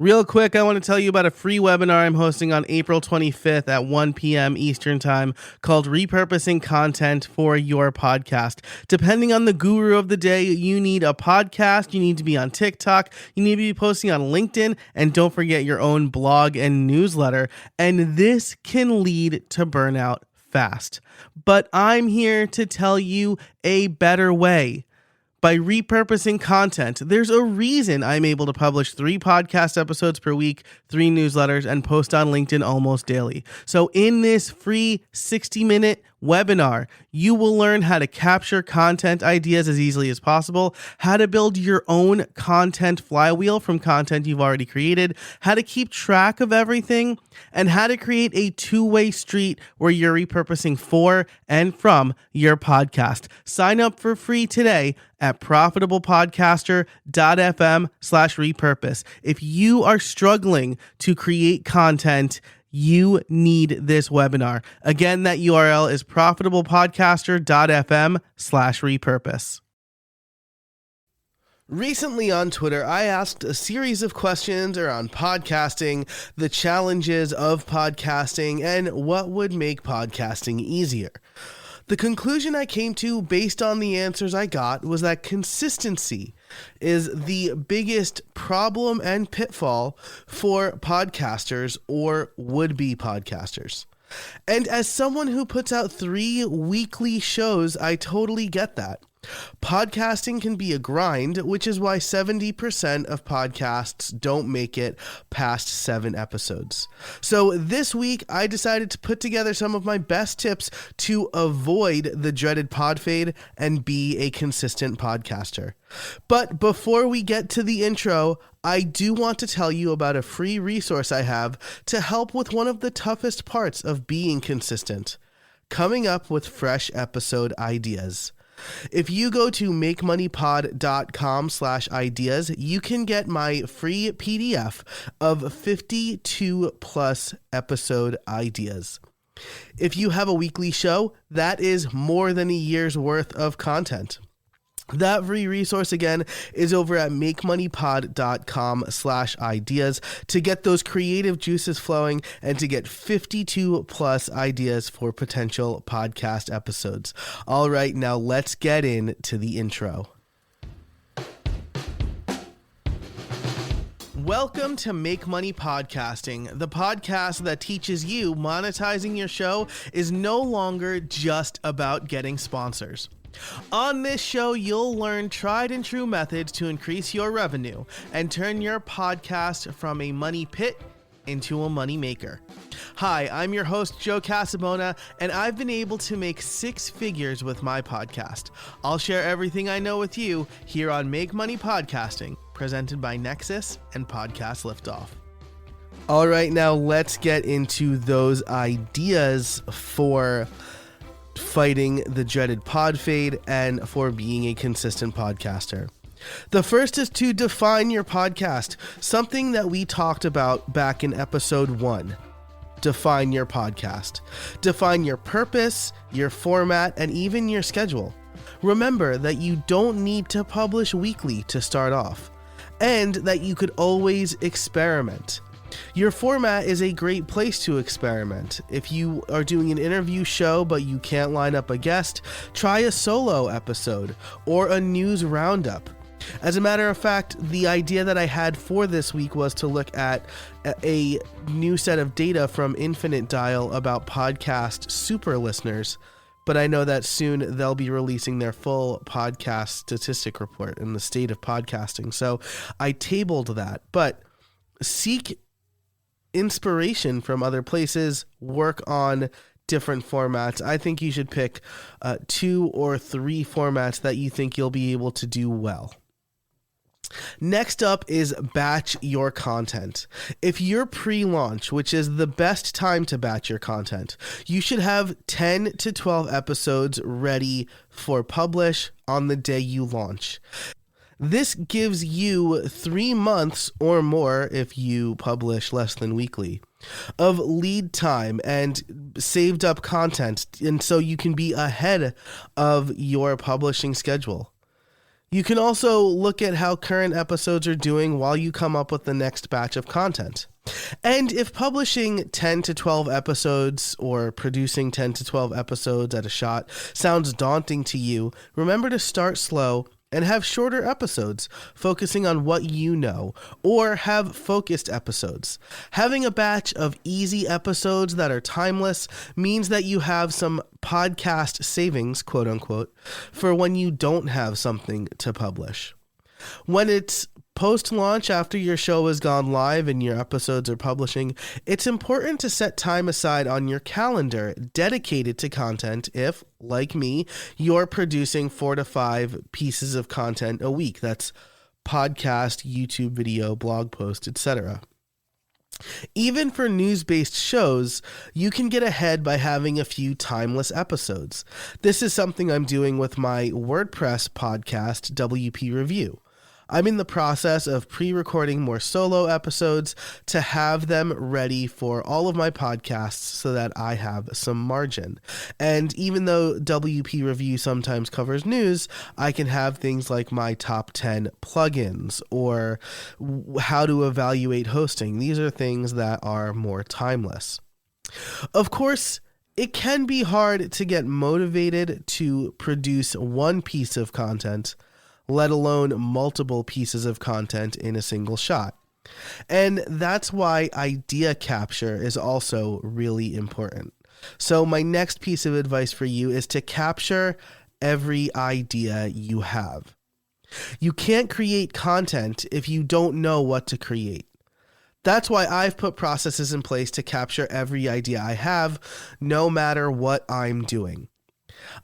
Real quick, I want to tell you about a free webinar I'm hosting on April 25th at 1 p.m. Eastern Time called Repurposing Content for Your Podcast. Depending on the guru of the day, you need a podcast, you need to be on TikTok, you need to be posting on LinkedIn, and don't forget your own blog and newsletter. And this can lead to burnout fast. But I'm here to tell you a better way. By repurposing content, there's a reason I'm able to publish 3 podcast episodes per week, 3 newsletters, and post on LinkedIn almost daily. So in this free 60-minute webinar, you will learn how to capture content ideas as easily as possible, how to build your own content flywheel from content you've already created, how to keep track of everything, and how to create a two-way street where you're repurposing for and from your podcast. Sign up for free today at profitablepodcaster.fm/repurpose. If you are struggling to create content, you need this webinar. Again, that URL is profitablepodcaster.fm/repurpose. Recently on Twitter, I asked a series of questions around podcasting, the challenges of podcasting, and what would make podcasting easier. The conclusion I came to based on the answers I got was that consistency is the biggest problem and pitfall for podcasters or would-be podcasters. And as someone who puts out 3 weekly shows, I totally get that. Podcasting can be a grind, which is why 70% of podcasts don't make it past 7 episodes. So this week, I decided to put together some of my best tips to avoid the dreaded pod fade and be a consistent podcaster. But before we get to the intro, I do want to tell you about a free resource I have to help with one of the toughest parts of being consistent: coming up with fresh episode ideas. If you go to makemoneypod.com/ideas, you can get my free PDF of 52 plus episode ideas. If you have a weekly show, that is more than a year's worth of content. That free resource again is over at makemoneypod.com/ideas to get those creative juices flowing and to get 52 plus ideas for potential podcast episodes. All right, now let's get into the intro. Welcome to Make Money Podcasting, the podcast that teaches you monetizing your show is no longer just about getting sponsors. On this show, you'll learn tried and true methods to increase your revenue and turn your podcast from a money pit into a money maker. Hi, I'm your host, Joe Casabona, and I've been able to make 6 figures with my podcast. I'll share everything I know with you here on Make Money Podcasting, presented by Nexus and Podcast Liftoff. All right, now let's get into those ideas for fighting the dreaded pod fade and for being a consistent podcaster. The first is to define your podcast, something that we talked about back in episode 1. Define your podcast. Define your purpose, your format, and even your schedule. Remember that you don't need to publish weekly to start off, and that you could always experiment. Your format is a great place to experiment. If you are doing an interview show but you can't line up a guest, try a solo episode or a news roundup. As a matter of fact, the idea that I had for this week was to look at a new set of data from Infinite Dial about podcast super listeners, but I know that soon they'll be releasing their full podcast statistic report in the state of podcasting. So I tabled that, but seek inspiration from other places, work on different formats. I think you should pick 2 or 3 formats that you think you'll be able to do well. Next up is batch your content. If you're pre-launch, which is the best time to batch your content, you should have 10 to 12 episodes ready for publish on the day you launch. This gives you 3 months or more, if you publish less than weekly, of lead time and saved up content, and so you can be ahead of your publishing schedule. You can also look at how current episodes are doing while you come up with the next batch of content. And if publishing 10 to 12 episodes or producing 10 to 12 episodes at a shot sounds daunting to you, remember to start slow and have shorter episodes focusing on what you know, or have focused episodes. Having a batch of easy episodes that are timeless means that you have some podcast savings, quote unquote, for when you don't have something to publish. When it's post-launch, after your show has gone live and your episodes are publishing, it's important to set time aside on your calendar dedicated to content if, like me, you're producing 4 to 5 pieces of content a week. That's podcast, YouTube video, blog post, etc. Even for news-based shows, you can get ahead by having a few timeless episodes. This is something I'm doing with my WordPress podcast, WP Review. I'm in the process of pre-recording more solo episodes to have them ready for all of my podcasts so that I have some margin. And even though WP Review sometimes covers news, I can have things like my top 10 plugins or how to evaluate hosting. These are things that are more timeless. Of course, it can be hard to get motivated to produce one piece of content, let alone multiple pieces of content in a single shot. And that's why idea capture is also really important. So my next piece of advice for you is to capture every idea you have. You can't create content if you don't know what to create. That's why I've put processes in place to capture every idea I have, no matter what I'm doing.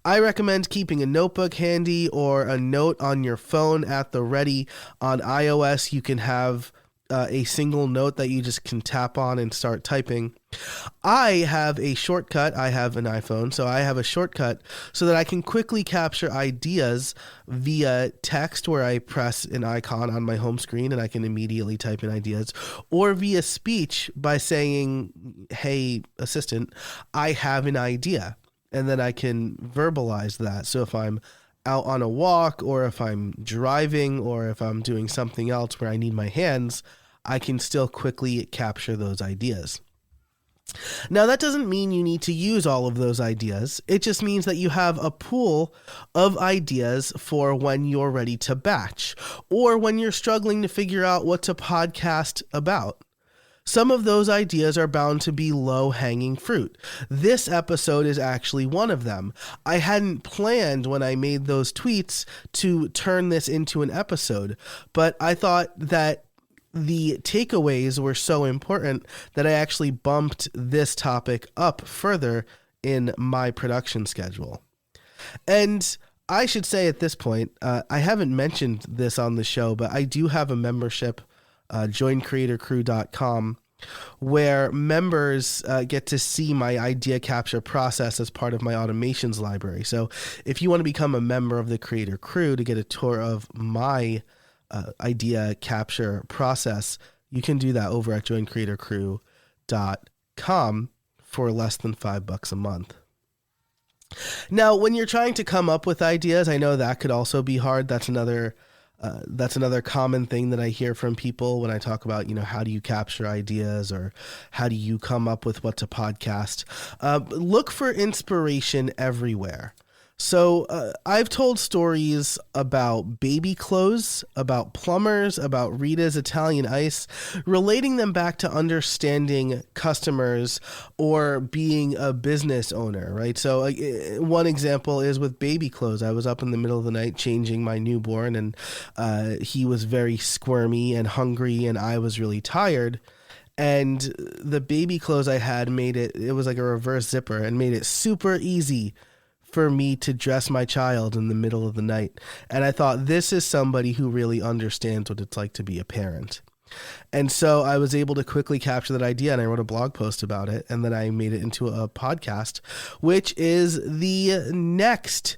I recommend keeping a notebook handy or a note on your phone at the ready. On iOS, you can have a single note that you just can tap on and start typing. I have a shortcut. I have an iPhone, so I have a shortcut so that I can quickly capture ideas via text where I press an icon on my home screen and I can immediately type in ideas, or via speech by saying, "Hey, assistant, I have an idea." And then I can verbalize that. So if I'm out on a walk or if I'm driving or if I'm doing something else where I need my hands, I can still quickly capture those ideas. Now, that doesn't mean you need to use all of those ideas. It just means that you have a pool of ideas for when you're ready to batch or when you're struggling to figure out what to podcast about. Some of those ideas are bound to be low-hanging fruit. This episode is actually one of them. I hadn't planned when I made those tweets to turn this into an episode, but I thought that the takeaways were so important that I actually bumped this topic up further in my production schedule. And I should say at this point, I haven't mentioned this on the show, but I do have a membership, joincreatorcrew.com, where members get to see my idea capture process as part of my automations library. So if you want to become a member of the Creator Crew to get a tour of my idea capture process, you can do that over at joincreatorcrew.com for less than $5 a month. Now, when you're trying to come up with ideas, I know that could also be hard. That's another common thing that I hear from people when I talk about, how do you capture ideas or how do you come up with what to podcast? Look for inspiration everywhere. So I've told stories about baby clothes, about plumbers, about Rita's Italian Ice, relating them back to understanding customers or being a business owner, right? So one example is with baby clothes. I was up in the middle of the night changing my newborn, and he was very squirmy and hungry, and I was really tired. And the baby clothes I had it was like a reverse zipper and made it super easy for me to dress my child in the middle of the night. And I thought, this is somebody who really understands what it's like to be a parent. And so I was able to quickly capture that idea, and I wrote a blog post about it, and then I made it into a podcast, which is the next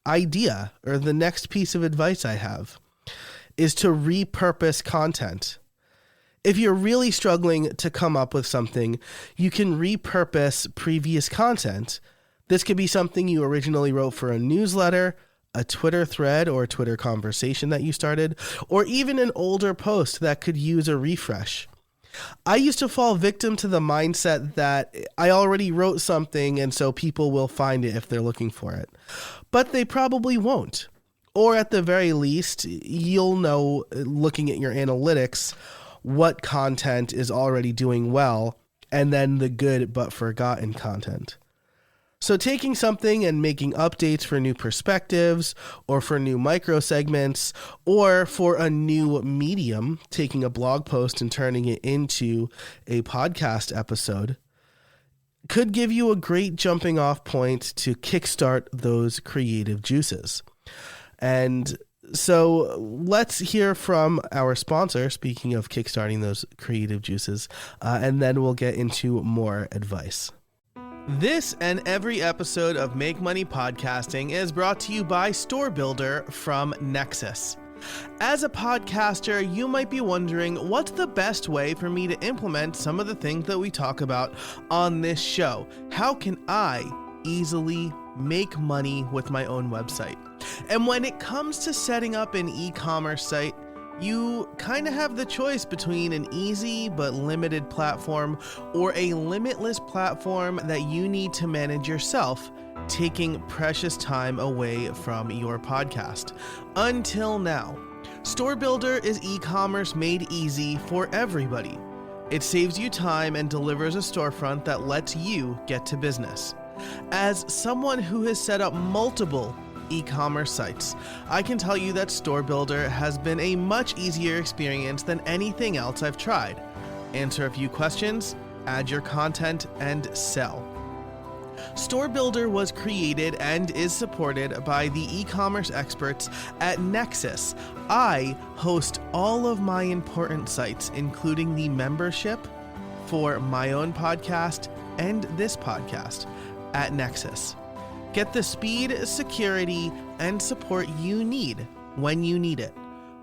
idea, or the next piece of advice I have, is to repurpose content. If you're really struggling to come up with something, you can repurpose previous content. This could be something you originally wrote for a newsletter, a Twitter thread or Twitter conversation that you started, or even an older post that could use a refresh. I used to fall victim to the mindset that I already wrote something and so people will find it if they're looking for it. But they probably won't. Or at the very least, you'll know, looking at your analytics, what content is already doing well, and then the good but forgotten content. So taking something and making updates for new perspectives, or for new micro segments, or for a new medium, taking a blog post and turning it into a podcast episode, could give you a great jumping off point to kickstart those creative juices. And so let's hear from our sponsor, speaking of kickstarting those creative juices, and then we'll get into more advice. This and every episode of Make Money Podcasting is brought to you by Store Builder from Nexus. As a podcaster, you might be wondering, what's the best way for me to implement some of the things that we talk about on this show? How can I easily make money with my own website? And when it comes to setting up an e-commerce site, you kind of have the choice between an easy but limited platform or a limitless platform that you need to manage yourself, taking precious time away from your podcast. Until now, Store Builder is e-commerce made easy for everybody. It saves you time and delivers a storefront that lets you get to business. As someone who has set up multiple e-commerce sites, I can tell you that Store Builder has been a much easier experience than anything else I've tried. Answer a few questions, add your content, and sell. Store Builder was created and is supported by the e-commerce experts at Nexus. I host all of my important sites, including the membership for my own podcast and this podcast at Nexus. Get the speed, security, and support you need when you need it.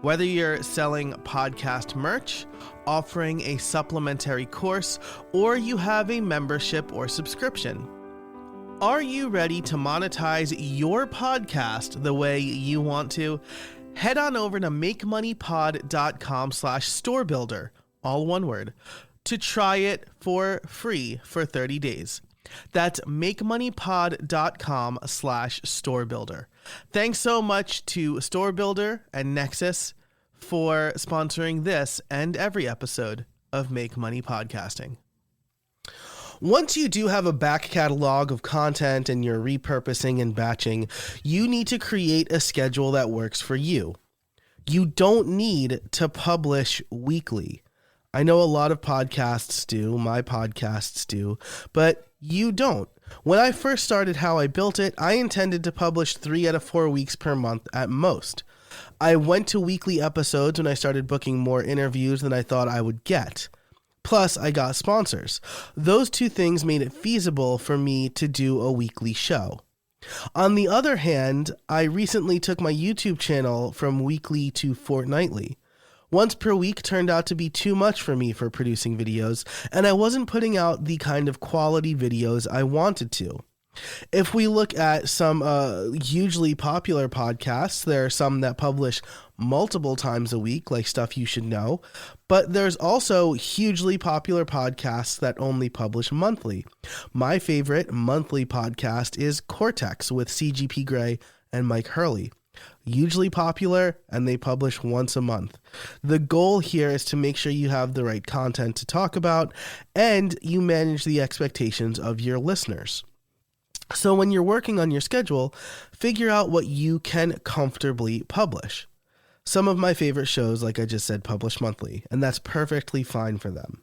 Whether you're selling podcast merch, offering a supplementary course, or you have a membership or subscription. Are you ready to monetize your podcast the way you want to? Head on over to makemoneypod.com/storebuilder, all one word, to try it for free for 30 days. That's makemoneypod.com/storebuilder. Thanks so much to Store Builder and Nexus for sponsoring this and every episode of Make Money Podcasting. Once you do have a back catalog of content and you're repurposing and batching, you need to create a schedule that works for you. You don't need to publish weekly. I know a lot of podcasts do, my podcasts do, but you don't. When I first started How I Built It, I intended to publish 3 out of 4 weeks per month at most. I went to weekly episodes when I started booking more interviews than I thought I would get. Plus, I got sponsors. Those two things made it feasible for me to do a weekly show. On the other hand, I recently took my YouTube channel from weekly to fortnightly. Once per week turned out to be too much for me for producing videos, and I wasn't putting out the kind of quality videos I wanted to. If we look at some hugely popular podcasts, there are some that publish multiple times a week, like Stuff You Should Know, but there's also hugely popular podcasts that only publish monthly. My favorite monthly podcast is Cortex with CGP Grey and Mike Hurley. Hugely popular, and they publish once a month. The goal here is to make sure you have the right content to talk about and you manage the expectations of your listeners. So when you're working on your schedule, figure out what you can comfortably publish. Some of my favorite shows, like I just said, publish monthly, and that's perfectly fine for them.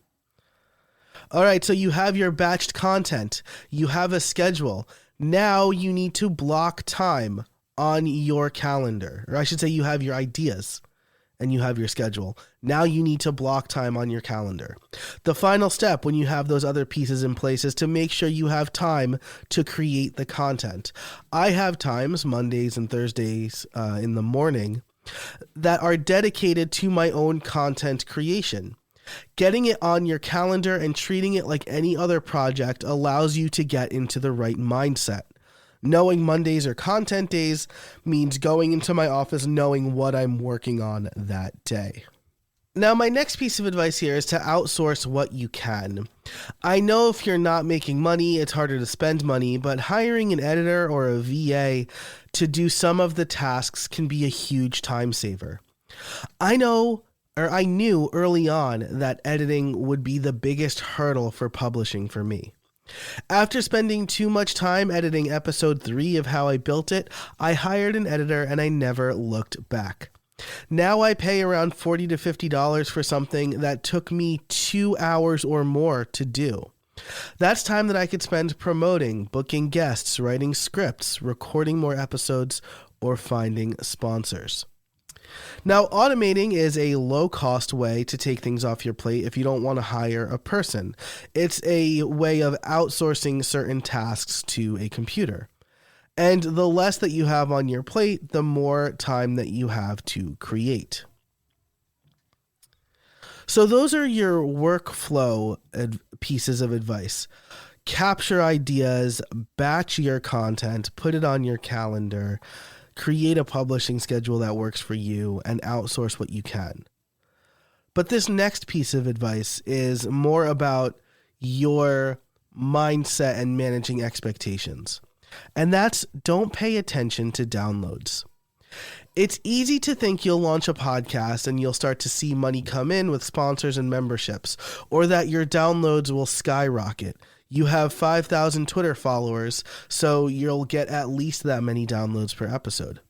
All right, so you have your batched content, you have a schedule. Now you need to block time on your calendar, or I should say you have your ideas and you have your schedule. Now you need to block time on your calendar. The final step when you have those other pieces in place is to make sure you have time to create the content. I have times, Mondays and Thursdays in the morning, that are dedicated to my own content creation. Getting it on your calendar and treating it like any other project allows you to get into the right mindset. Knowing Mondays are content days means going into my office knowing what I'm working on that day. Now, my next piece of advice here is to outsource what you can. I know if you're not making money, it's harder to spend money, but hiring an editor or a VA to do some of the tasks can be a huge time saver. I knew early on that editing would be the biggest hurdle for publishing for me. After spending too much time editing episode 3 of How I Built It, I hired an editor and I never looked back. Now I pay around $40 to $50 for something that took me 2 hours or more to do. That's time that I could spend promoting, booking guests, writing scripts, recording more episodes, or finding sponsors. Now, automating is a low-cost way to take things off your plate if you don't want to hire a person. It's a way of outsourcing certain tasks to a computer. And the less that you have on your plate, the more time that you have to create. So those are your workflow pieces of advice. Capture ideas, batch your content, put it on your calendar, create a publishing schedule that works for you, and outsource what you can. But this next piece of advice is more about your mindset and managing expectations. And that's, don't pay attention to downloads. It's easy to think you'll launch a podcast and you'll start to see money come in with sponsors and memberships, or that your downloads will skyrocket. You have 5,000 Twitter followers, so you'll get at least that many downloads per episode.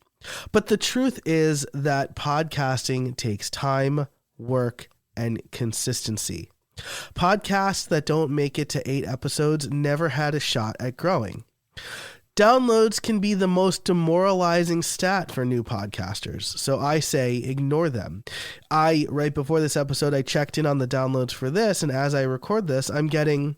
But the truth is that podcasting takes time, work, and consistency. Podcasts that don't make it to 8 episodes never had a shot at growing. Downloads can be the most demoralizing stat for new podcasters, so I say ignore them. Right before this episode, I checked in on the downloads for this, and as I record this, I'm getting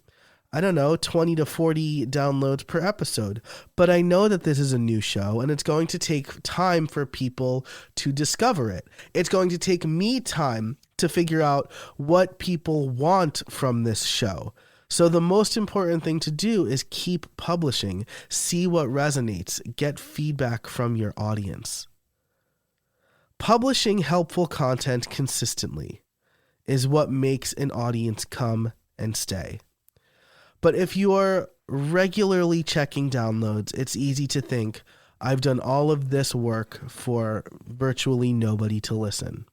20 to 40 downloads per episode. But I know that this is a new show and it's going to take time for people to discover it. It's going to take me time to figure out what people want from this show. So the most important thing to do is keep publishing, see what resonates, get feedback from your audience. Publishing helpful content consistently is what makes an audience come and stay. But if you are regularly checking downloads, it's easy to think, I've done all of this work for virtually nobody to listen.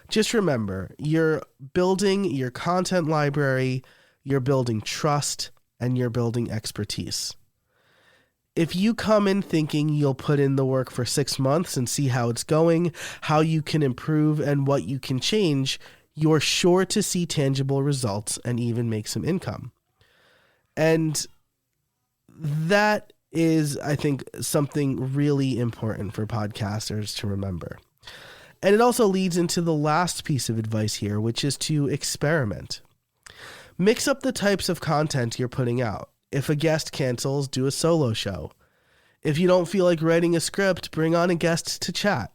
Just remember, you're building your content library, you're building trust, and you're building expertise. If you come in thinking you'll put in the work for 6 months and see how it's going, how you can improve, and what you can change, you're sure to see tangible results and even make some income. And that is, I think, something really important for podcasters to remember. And it also leads into the last piece of advice here, which is to experiment. Mix up the types of content you're putting out. If a guest cancels, do a solo show. If you don't feel like writing a script, bring on a guest to chat.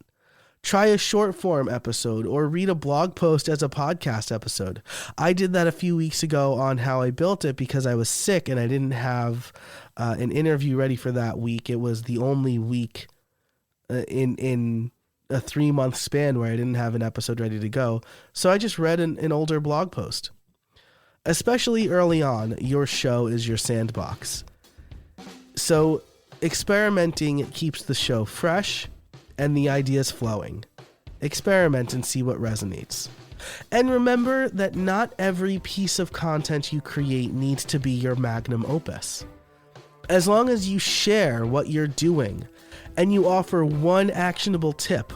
Try a short form episode or read a blog post as a podcast episode. I did that a few weeks ago on How I Built It because I was sick and I didn't have an interview ready for that week. It was the only week in a 3-month span where I didn't have an episode ready to go. So I just read an older blog post. Especially early on, your show is your sandbox. So experimenting keeps the show fresh and the ideas flowing. Experiment and see what resonates. And remember that not every piece of content you create needs to be your magnum opus. As long as you share what you're doing and you offer one actionable tip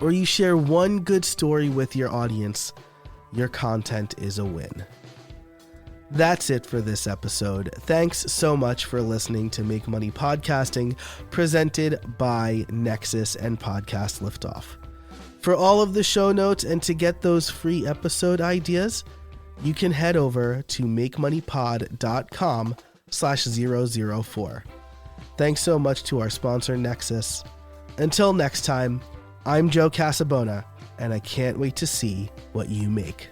or you share one good story with your audience, your content is a win. That's it for this episode. Thanks so much for listening to Make Money Podcasting, presented by Nexus and Podcast Liftoff. For all of the show notes and to get those free episode ideas, you can head over to makemoneypod.com/004. Thanks so much to our sponsor, Nexus. Until next time, I'm Joe Casabona, and I can't wait to see what you make.